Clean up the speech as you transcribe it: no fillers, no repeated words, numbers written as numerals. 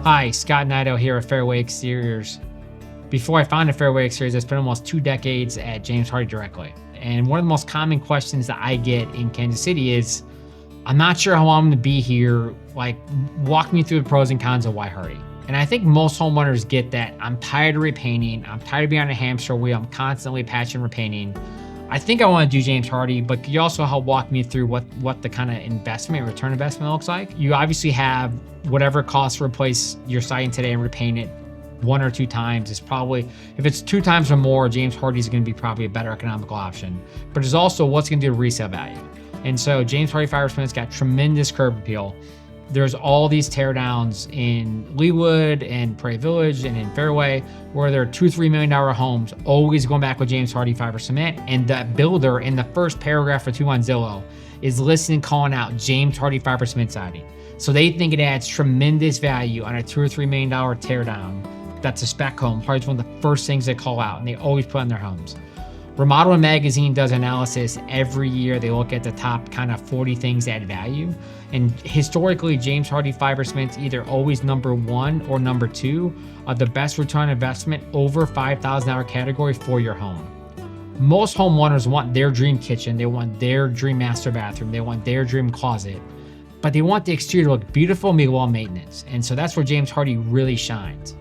Hi, Scott Nido here at Fairway Exteriors. Before I founded Fairway Exteriors, I spent almost 2 decades at James Hardie directly. And one of the most common questions that I get in Kansas City is, I'm not sure how long I'm gonna be here. Like, walk me through the pros and cons of why Hardie. And I think most homeowners get that. I'm tired of repainting. I'm tired of being on a hamster wheel. I'm constantly patching and repainting. I think I want to do James Hardie, but could you also help walk me through what the kind of return investment looks like? You obviously have whatever it costs to replace your siding today and repaint it 1 or 2 times. Is probably, if it's 2 times or more, James Hardie is going to be probably a better economical option. But there's also what's going to do to resale value. And so James Hardie Fiber Cement's got tremendous curb appeal. There's all these teardowns in Leawood and Prairie Village and in Fairway where there are $2-3 million homes always going back with James Hardie Fiber Cement. And that builder in the first paragraph or two on Zillow is listing, calling out James Hardie Fiber Cement siding. So they think it adds tremendous value on a $2 or $3 million teardown. That's a spec home. Hardie's one of the first things they call out, and they always put on their homes. Remodeling Magazine does analysis every year. They look at the top kind of 40 things that add value. And historically, James Hardie Fiber Cement's either always #1 or #2 of the best return on investment over $5,000 category for your home. Most homeowners want their dream kitchen. They want their dream master bathroom. They want their dream closet. But they want the exterior to look beautiful and be well maintenance. And so that's where James Hardie really shines.